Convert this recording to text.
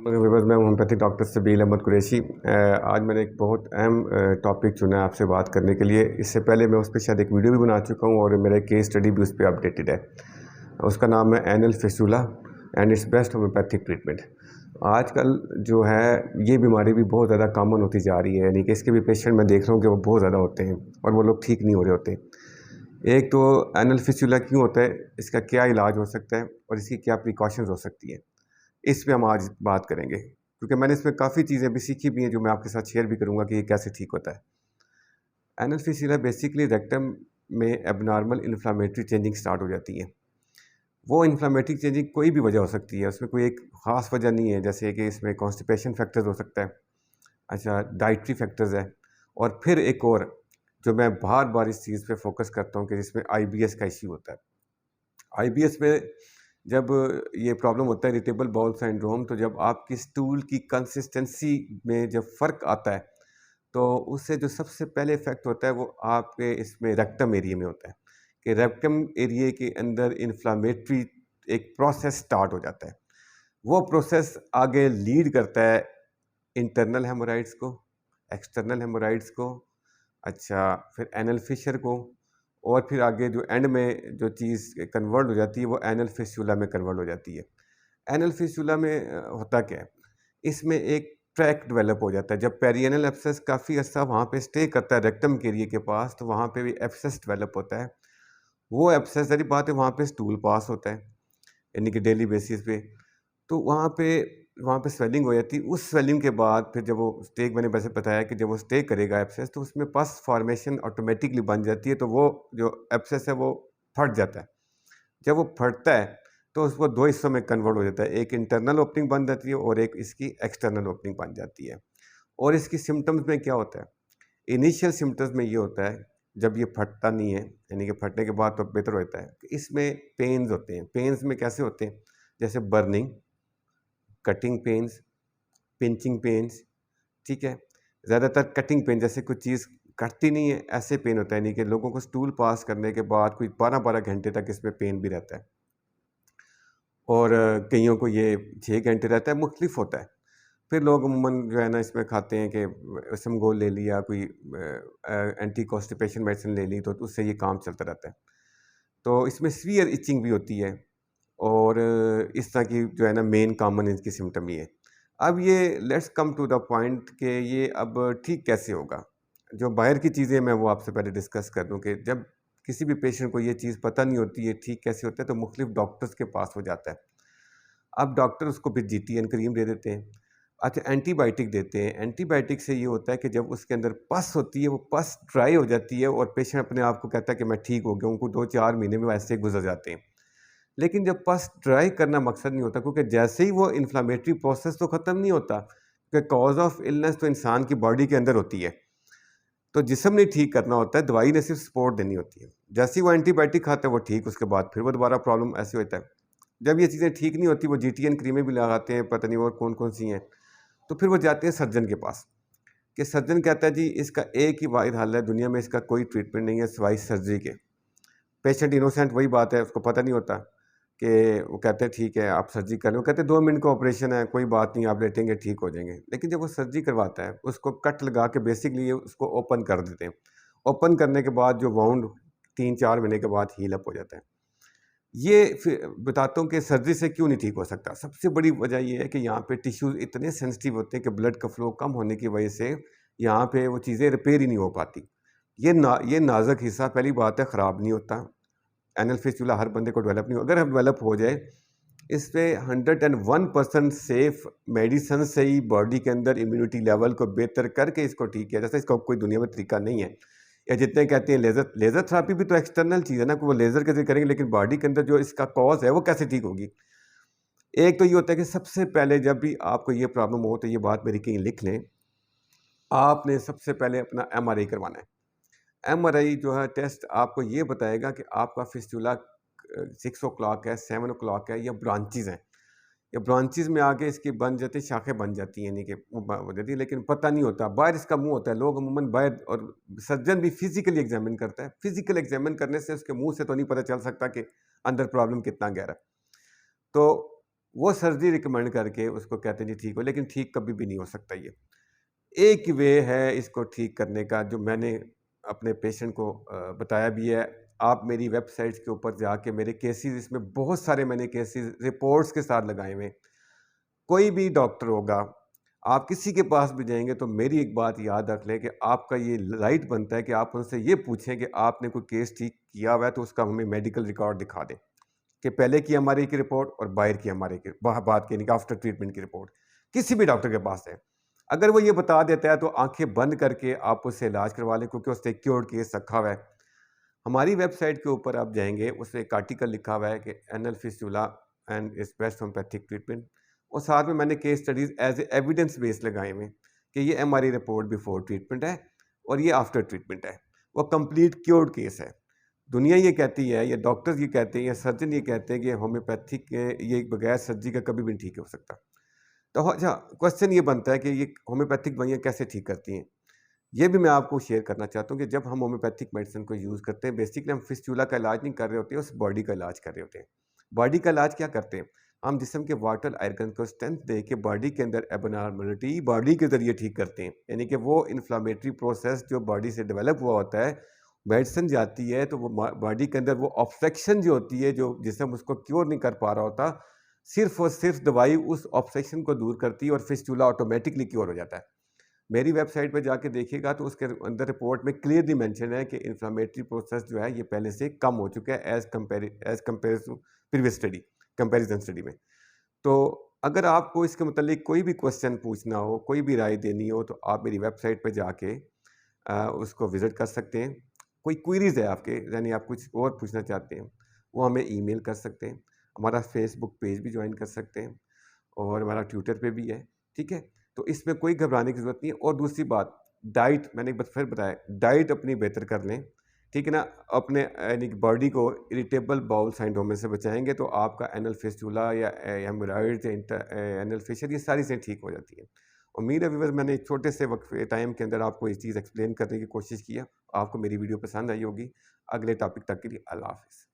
Viewers, मैं homeopathic doctor सबील अहमद कुरैशी। आज मैंने एक बहुत अहम टॉपिक चुना है आपसे बात करने के लिए। इससे पहले मैं उस पर शायद एक वीडियो भी बना चुका हूँ और मेरा केस स्टडी भी उस पर अपडेटेड है। उसका नाम है anal fistula and it's best homeopathic treatment. आजकल जो है ये बीमारी भी बहुत ज़्यादा कॉमन होती जा रही है, यानी कि इसके भी पेशेंट मैं देख रहा हूँ कि वो बहुत ज़्यादा होते हैं और वो लोग ठीक नहीं हो रहे होते। एक तो एनल फिस्टुला क्यों होता है, इसका क्या इलाज हो सकता है और इसकी क्या प्रिकॉशंस हो सकती है, इस पे हम आज बात करेंगे। क्योंकि मैंने इसमें काफ़ी चीज़ें भी सीखी भी हैं जो मैं आपके साथ शेयर भी करूँगा कि ये कैसे ठीक होता है। एनल फिस्टुला बेसिकली रेक्टम में एबनॉर्मल इन्फ्लामेटरी चेंजिंग स्टार्ट हो जाती है। वो इन्फ्लामेटरी चेंजिंग कोई भी वजह हो सकती है, उसमें कोई एक ख़ास वजह नहीं है। जैसे कि इसमें कॉन्स्टिपेशन फैक्टर्स हो सकता है, अच्छा डाइटरी फैक्टर्स है, और फिर एक और जो मैं बार बार इस चीज़ पे फोकस करता हूँ कि जिसमें आईबीएस का इश्यू होता है। आईबीएस में जब ये प्रॉब्लम होता है, इरिटेबल बाउल सिंड्रोम, तो जब आपकी स्टूल की कंसिस्टेंसी में जब फ़र्क आता है तो उससे जो सबसे पहले इफ़ेक्ट होता है वो आपके इसमें रेक्टम एरिया में होता है कि रेक्टम एरिया के अंदर इन्फ्लामेटरी एक प्रोसेस स्टार्ट हो जाता है। वो प्रोसेस आगे लीड करता है इंटरनल हेमोराइड्स को, एक्सटर्नल हेमोराइड्स को, अच्छा फिर एनल फिशर को, और फिर आगे जो एंड में जो चीज़ कन्वर्ट हो जाती है वो एनल फिस्टुला में कन्वर्ट हो जाती है। एनल फिस्टुला में होता क्या है, इसमें एक ट्रैक डेवलप हो जाता है। जब पेरिएनल एब्सेस काफ़ी अर्सा वहाँ पे स्टे करता है रेक्टम के एरिया के पास, तो वहाँ पे भी एब्सेस डेवलप होता है। वो एब्सेस, सारी बात है, वहाँ पे स्टूल पास होता है, यानी कि डेली बेसिस पे। तो वहाँ पे स्वेलिंग हो जाती है। उस स्वेलिंग के बाद फिर जब वो स्टे, मैंने वैसे बताया कि जब वो स्टे करेगा एब्सेस, तो उसमें पस फॉर्मेशन ऑटोमेटिकली बन जाती है। तो वो जो एब्सेस है वो फट जाता है। जब वो फटता है तो उसको दो हिस्सों में कन्वर्ट हो जाता है, एक इंटरनल ओपनिंग बन जाती है और एक इसकी एक्सटर्नल ओपनिंग बन जाती है। और इसकी सिम्टम्स में क्या होता है, इनिशियल सिम्टम्स में ये होता है जब ये फटता नहीं है, यानी कि फटने के बाद तो बेहतर होता है कि इसमें पेन्स होते हैं। पेन्स में कैसे होते हैं, जैसे burning, cutting pains, pinching pains, ठीक है। ज़्यादातर कटिंग पेन, जैसे कुछ चीज़ कटती नहीं है ऐसे पेन होता है, यानी कि लोगों को स्टूल पास करने के बाद कोई 12-12 घंटे तक इसमें पेन भी रहता है, और कईयों को ये 6 घंटे रहता है, मुख्तलिफ होता है। फिर लोग अमूमन जो है ना इसमें खाते हैं कि समगोल ले लिया, कोई एंटी कॉन्स्टिपेशन मेडिसिन ले ली, तो उससे ये काम चलता रहता है। तो इसमें सीवियर इचिंग भी होती है, और इस तरह की जो है ना मेन कॉमन इनकी सिम्टम ये है। अब ये let's come to the point कि ये अब ठीक कैसे होगा। जो बाहर की चीज़ें मैं वो आपसे पहले डिस्कस कर दूं कि जब किसी भी पेशेंट को ये चीज़ पता नहीं होती है ठीक कैसे होता है, तो मुख्तलिफ डॉक्टर्स के पास हो जाता है। अब डॉक्टर उसको फिर जीटीएन क्रीम दे देते हैं, अच्छा एंटीबायोटिक देते हैं। एंटीबायोटिक से ये होता है कि जब उसके अंदर पस होती है वो पस ड्राई हो जाती है और पेशेंट अपने आप को कहता है कि मैं ठीक हो गया। उनको 2-4 महीने में वैसे गुजर जाते हैं। लेकिन जब पस ड्राई करना मकसद नहीं होता, क्योंकि जैसे ही वो इन्फ्लामेटरी प्रोसेस तो ख़त्म नहीं होता, कि कॉज ऑफ इलनेस तो इंसान की बॉडी के अंदर होती है। तो जिस्म ने ठीक करना होता है, दवाई ने सिर्फ सपोर्ट देनी होती है। जैसे ही वो एंटीबायोटिक खाता है वो ठीक, उसके बाद फिर वो दोबारा प्रॉब्लम ऐसे होता है। जब ये चीज़ें ठीक नहीं होती, वो जीटीएन क्रीमें भी लगाते हैं, पता नहीं और कौन कौन सी हैं। तो फिर वो जाते हैं सर्जन के पास, कि सर्जन कहता है जी इसका एक ही वाहिद हल है, दुनिया में इसका कोई ट्रीटमेंट नहीं है सिवाय सर्जरी के। पेशेंट इनोसेंट, वही बात है, उसको पता नहीं होता कि वो कहते हैं ठीक है आप सर्जरी कर लो, कहते हैं 2 मिनट का ऑपरेशन है, कोई बात नहीं, आप लेटेंगे ठीक हो जाएंगे। लेकिन जब वो सर्जरी करवाता है, उसको कट लगा के बेसिकली उसको ओपन कर देते हैं। ओपन करने के बाद जो वाउंड 3-4 महीने के बाद हील अप हो जाता है। ये फिर बताता हूँ कि सर्जरी से क्यों नहीं ठीक हो सकता। सबसे बड़ी वजह ये है कि यहाँ पे टिश्यूज़ इतने सेंसिटिव होते हैं कि ब्लड का फ्लो कम होने की वजह से यहाँ पे वो चीज़ें रिपेयर ही नहीं हो पाती। ये नाज़ुक हिस्सा, पहली बात है, ख़राब नहीं होता। एनल फिस्टुला हर बंदे को डेवलप नहीं हो, अगर डेवलप हो जाए, इस पे 101% सेफ मेडिसिन से ही बॉडी के अंदर इम्यूनिटी लेवल को बेहतर करके इसको ठीक किया जैसे, इसका कोई दुनिया में तरीका नहीं है। या जितने कहते हैं लेज़र थेरापी भी तो एक्सटर्नल चीज़ है ना, कि वो लेज़र कैसे करेंगे, लेकिन बॉडी के अंदर जो इसका कॉज है वो कैसे ठीक होगी। एक तो ये होता है कि सबसे पहले जब भी आपको ये प्रॉब्लम हो, तो ये बात मेरी कहीं लिख लें, आपने सबसे पहले अपना एमआरआई करवाना है। एमआरआई जो है टेस्ट आपको ये बताएगा कि आपका फिस्टुला 6 o'clock है, 7 o'clock है, या ब्रांचेज़ हैं, या ब्रांचेज़ में आके इसकी बन जाती, शाखें बन जाती हैं, यानी कि वो हो जाती है, लेकिन पता नहीं होता। बाहर इसका मुंह होता है, लोग अमूमन बाहर, और सर्जन भी फिजिकली एग्जामिन करता है। फिजिकल एग्जामिन करने से उसके मुंह से तो नहीं पता चल सकता कि अंदर प्रॉब्लम कितना गहरा है। तो वो सर्जरी रिकमेंड करके उसको कहते हैं जी ठीक हो, लेकिन ठीक कभी भी नहीं हो सकता ये। एक वे है इसको ठीक करने का जो मैंने अपने पेशेंट को बताया भी है। आप मेरी वेबसाइट्स के ऊपर जाके मेरे केसेस, इसमें बहुत सारे मैंने केसेस रिपोर्ट्स के साथ लगाए हुए हैं। कोई भी डॉक्टर होगा, आप किसी के पास भी जाएँगे तो मेरी एक बात याद रख लें कि आपका ये राइट बनता है कि आप उनसे ये पूछें कि आपने कोई केस ठीक किया हुआ है तो उसका हमें मेडिकल रिकॉर्ड दिखा दें, कि पहले की एमआरआई की रिपोर्ट और बाहर की एमआरआई की बाद की, यानी कि आफ्टर ट्रीटमेंट की रिपोर्ट। किसी भी डॉक्टर के पास है। अगर वो ये बता देता है तो आँखें बंद करके आप उससे इलाज करवा लें, क्योंकि उसने क्योर्ड केस रखा हुआ है। हमारी वेबसाइट के ऊपर आप जाएँगे, उसमें एक आर्टिकल लिखा हुआ है कि anal fistula and it's best homeopathic treatment, और साथ में मैंने case studies as a evidence base लगाए हुए हैं कि ये एमआरआई रिपोर्ट बिफोर ट्रीटमेंट है और ये आफ्टर ट्रीटमेंट है। वो कंप्लीट क्योर्ड केस है। दुनिया ये कहती है, या डॉक्टर्स ये कहते हैं, या सर्जन ये कहते हैं कि होम्योपैथिक ये बगैर सर्जरी का कभी भी नहीं ठीक हो सकता। तो अच्छा, क्वेश्चन ये बनता है कि ये होम्योपैथिक दवाइयाँ कैसे ठीक करती हैं? ये भी मैं आपको शेयर करना चाहता हूँ कि जब हम होम्योपैथिक मेडिसिन को यूज़ करते हैं, बेसिकली हम फिस्टुला का इलाज नहीं कर रहे होते हैं, उस बॉडी का इलाज कर रहे होते हैं। बॉडी का इलाज क्या करते हैं? हम जिस्म के वाटर आयरन को स्ट्रेंथ दे के बॉडी के अंदर एबनॉर्मलिटी बॉडी के ज़रिए ठीक करते हैं। यानी कि वो इन्फ्लेमेटरी प्रोसेस जो बॉडी से डेवलप हुआ होता है, मेडिसिन जाती है तो वो बॉडी के अंदर वो ऑब्स्ट्रक्शन जो होती है, जो जिस्म उसको क्योर नहीं कर पा रहा होता, सिर्फ़ और सिर्फ़ दवाई उस ऑब्स्ट्रक्शन को दूर करती है और फिस्टुला ऑटोमैटिकली क्योर हो जाता है। मेरी वेबसाइट पे जाके देखिएगा तो उसके अंदर रिपोर्ट में क्लियरली मेंशन है कि इन्फ्लेमेटरी प्रोसेस जो है ये पहले से कम हो चुका है as compare to previous study, comparison study में। तो अगर आपको इसके मुतालिक कोई भी क्वेश्चन पूछना हो, कोई भी राय देनी हो, तो आप मेरी वेबसाइट पे जाके उसको विज़िट कर सकते हैं। कोई क्वेरीज़ है आपके, यानी आप कुछ और पूछना चाहते हैं, वो हमें ईमेल कर सकते हैं। हमारा फेसबुक पेज भी जॉइन कर सकते हैं और हमारा ट्विटर पे भी है, ठीक है? तो इसमें कोई घबराने की ज़रूरत नहीं है। और दूसरी बात, डाइट मैंने एक बार फिर बताया, डाइट अपनी बेहतर कर लें, ठीक है ना? अपने यानी कि बॉडी को इरिटेबल बाउल सिंड्रोम से बचाएँगे तो आपका एनल फिस्टुला या हेमोरॉइड्स या एनल फिशर, ये सारी चीज़ें ठीक हो जाती हैं। उम्मीद है व्यूअर्स, मैंने एक छोटे से वक़्फ़े टाइम के अंदर आपको ये चीज़ एक्सप्लेन करने की कोशिश की है। आपको मेरी वीडियो पसंद आई होगी। अगले टॉपिक तक के लिए अल्लाह हाफ़िज़।